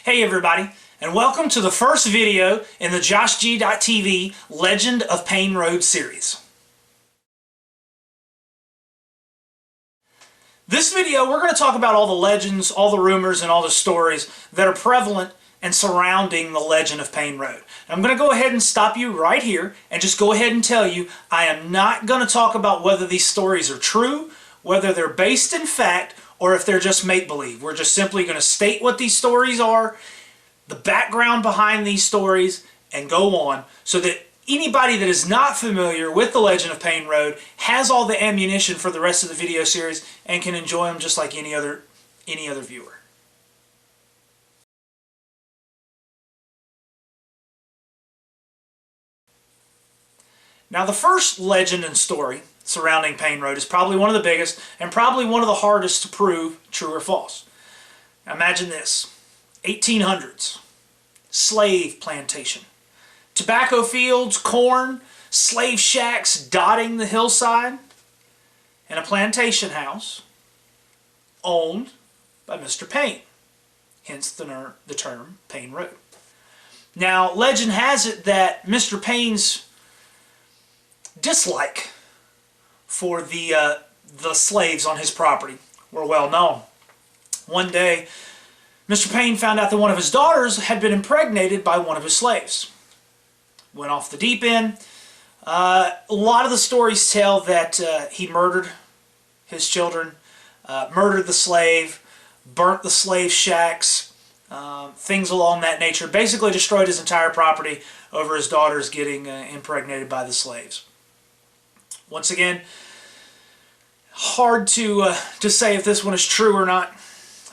Hey everybody, and welcome to the first video in the JoshG.tv Legend of Payne Road series. This video we're going to talk about all the legends, all the rumors, and all the stories that are prevalent and surrounding the Legend of Payne Road. I'm going to go ahead and stop you right here and just go ahead and tell you I am not going to talk about whether these stories are true, whether they're based in fact, or if they're just make-believe. We're just simply going to state what these stories are, the background behind these stories, and go on so that anybody that is not familiar with the Legend of Payne Road has all the ammunition for the rest of the video series and can enjoy them just like any other viewer. Now, the first legend and story surrounding Payne Road is probably one of the biggest and probably one of the hardest to prove true or false. Now, imagine this. 1800s. Slave Plantation. Tobacco fields, corn, slave shacks dotting the hillside, and a plantation house owned by Mr. Payne. Hence the term Payne Road. Now, legend has it that Mr. Payne's dislike for the slaves on his property were well known. One day, Mr. Payne found out that one of his daughters had been impregnated by one of his slaves. Went off the deep end. A lot of the stories tell that he murdered his children, murdered the slave, burnt the slave shacks, things along that nature. Basically destroyed his entire property over his daughters getting impregnated by the slaves. Once again, hard to say if this one is true or not,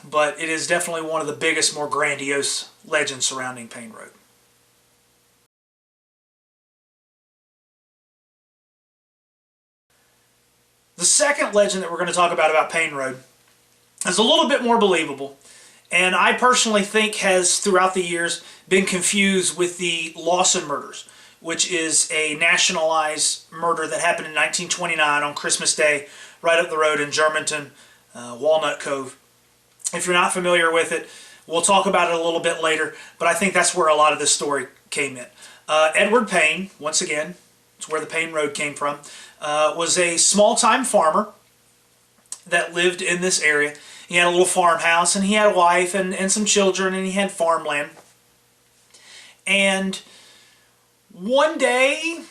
but it is definitely one of the biggest, more grandiose legends surrounding Payne Road. The second legend that we're going to talk about Payne Road is a little bit more believable, and I personally think has throughout the years been confused with the Lawson murders, which is a nationalized murder that happened in 1929 on Christmas Day right up the road in Germantown, Walnut Cove. If you're not familiar with it, we'll talk about it a little bit later, but I think that's where a lot of this story came in. Edward Payne, once again, it's where the Payne Road came from, was a small-time farmer that lived in this area. He had a little farmhouse, and he had a wife and some children, and he had farmland. And one day,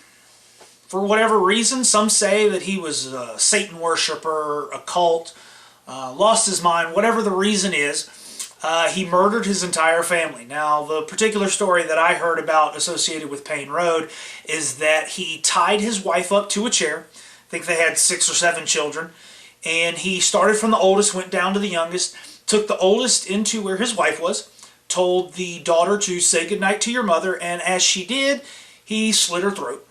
for whatever reason, some say that he was a Satan worshiper, a cult, lost his mind, whatever the reason is, he murdered his entire family. Now, the particular story that I heard about associated with Payne Road is that he tied his wife up to a chair. I think they had 6 or 7 children. And he started from the oldest, went down to the youngest, took the oldest into where his wife was, told the daughter to say goodnight to your mother, and as she did, he slit her throat,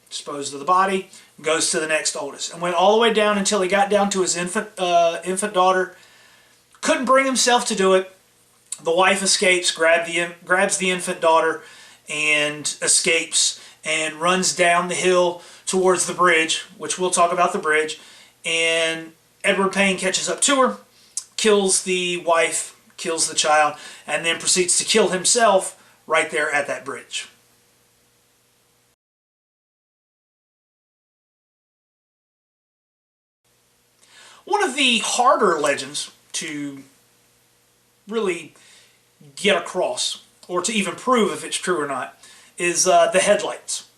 disposed of the body, goes to the next oldest, and went all the way down until he got down to his infant daughter. Couldn't bring himself to do it. The wife escapes, grabs the infant daughter, and escapes, and runs down the hill towards the bridge, which we'll talk about the bridge, and Edward Payne catches up to her, kills the wife, kills the child, and then proceeds to kill himself right there at that bridge. One of the harder legends to really get across, or to even prove if it's true or not, is the headlights.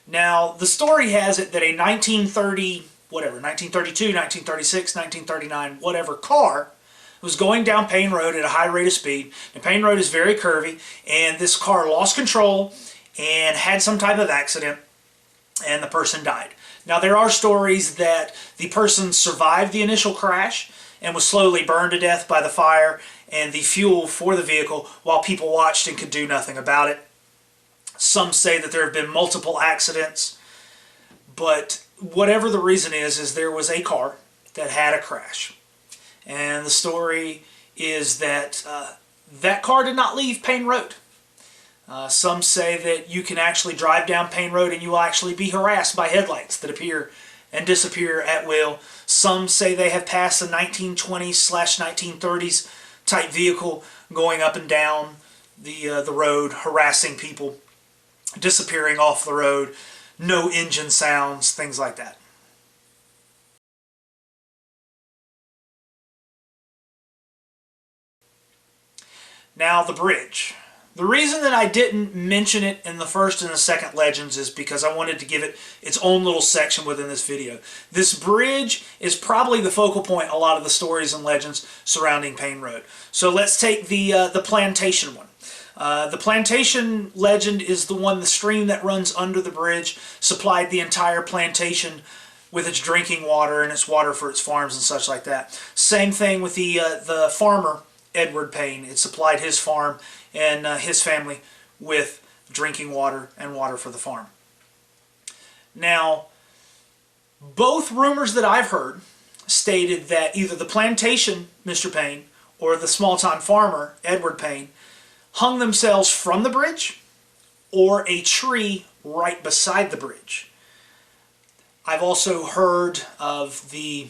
Now, the story has it that a 1932, 1936, 1939, whatever car was going down Payne Road at a high rate of speed. And Payne Road is very curvy, and this car lost control and had some type of accident, and the person died. Now, there are stories that the person survived the initial crash and was slowly burned to death by the fire and the fuel for the vehicle while people watched and could do nothing about it. Some say that there have been multiple accidents, but whatever the reason is there was a car that had a crash. And the story is that that car did not leave Payne Road. Some say that you can actually drive down Payne Road and you will actually be harassed by headlights that appear and disappear at will. Some say they have passed a 1920s/1930s type vehicle going up and down the road, harassing people, disappearing off the road, no engine sounds, things like that. Now the bridge. The reason that I didn't mention it in the first and the second legends is because I wanted to give it its own little section within this video. This bridge is probably the focal point a lot of the stories and legends surrounding Payne Road. So let's take the plantation one. The plantation legend is the one, the stream that runs under the bridge supplied the entire plantation with its drinking water and its water for its farms and such like that. Same thing with the farmer, Edward Payne. It supplied his farm and his family with drinking water and water for the farm. Now, both rumors that I've heard stated that either the plantation, Mr. Payne, or the small-time farmer, Edward Payne, hung themselves from the bridge or a tree right beside the bridge. I've also heard of the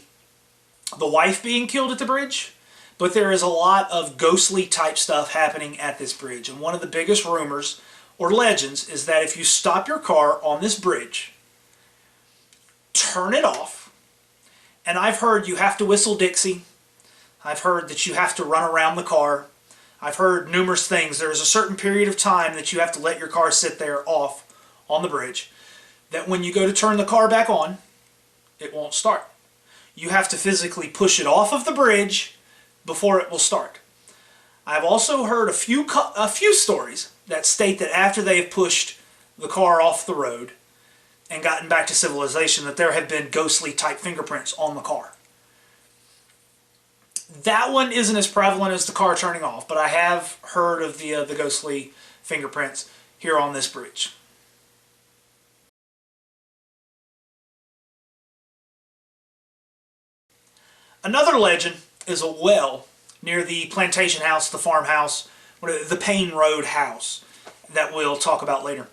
wife being killed at the bridge, but there is a lot of ghostly type stuff happening at this bridge. And one of the biggest rumors or legends is that if you stop your car on this bridge, turn it off, and I've heard you have to whistle Dixie. I've heard that you have to run around the car. I've heard numerous things. There is a certain period of time that you have to let your car sit there off on the bridge, that when you go to turn the car back on, it won't start. You have to physically push it off of the bridge before it will start. I've also heard a few stories that state that after they have pushed the car off the road and gotten back to civilization, that there have been ghostly type fingerprints on the car. That one isn't as prevalent as the car turning off, but I have heard of the ghostly fingerprints here on this bridge. Another legend is a well near the plantation house, the farmhouse, the Payne Road house that we'll talk about later.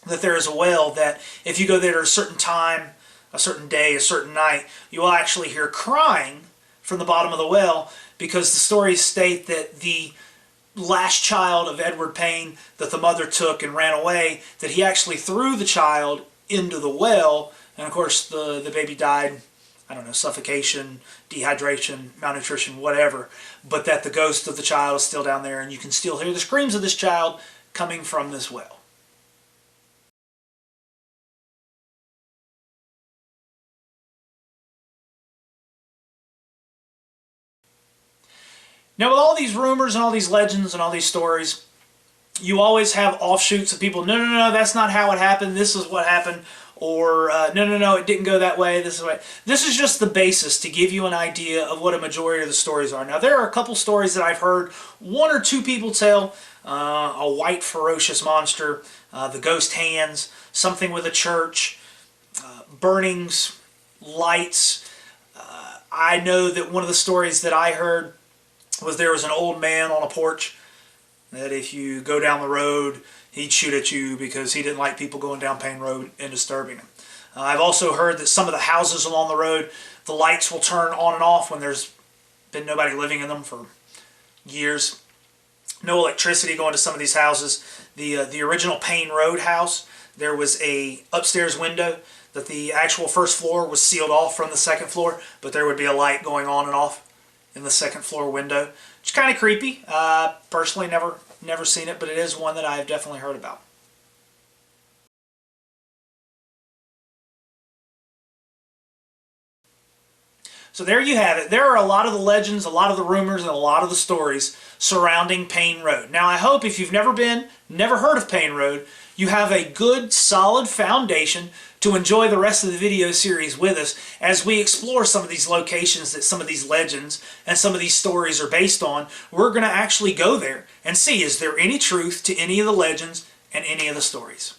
That there is a well that if you go there at a certain time, a certain day, a certain night, you will actually hear crying from the bottom of the well, because the stories state that the last child of Edward Payne that the mother took and ran away, that he actually threw the child into the well, and of course the baby died, I don't know, suffocation, dehydration, malnutrition, whatever, but that the ghost of the child is still down there, and you can still hear the screams of this child coming from this well. Now, with all these rumors and all these legends and all these stories, you always have offshoots of people, no, that's not how it happened, this is what happened, or no, it didn't go that way, this is the way. This is just the basis to give you an idea of what a majority of the stories are. Now, there are a couple stories that I've heard one or two people tell, a white ferocious monster, the ghost hands, something with a church, burnings, lights. I know that one of the stories that I heard was there was an old man on a porch that if you go down the road, he'd shoot at you because he didn't like people going down Payne Road and disturbing him. I've also heard that some of the houses along the road, the lights will turn on and off when there's been nobody living in them for years. No electricity going to some of these houses. The original Payne Road house, there was a upstairs window that the actual first floor was sealed off from the second floor, but there would be a light going on and off in the second floor window. It's kind of creepy. Personally, never seen it, but it is one that I have definitely heard about. So there you have it. There are a lot of the legends, a lot of the rumors, and a lot of the stories surrounding Payne Road. Now, I hope if you've never been, never heard of Payne Road, you have a good, solid foundation to enjoy the rest of the video series with us as we explore some of these locations that some of these legends and some of these stories are based on. We're going to actually go there and see, is there any truth to any of the legends and any of the stories.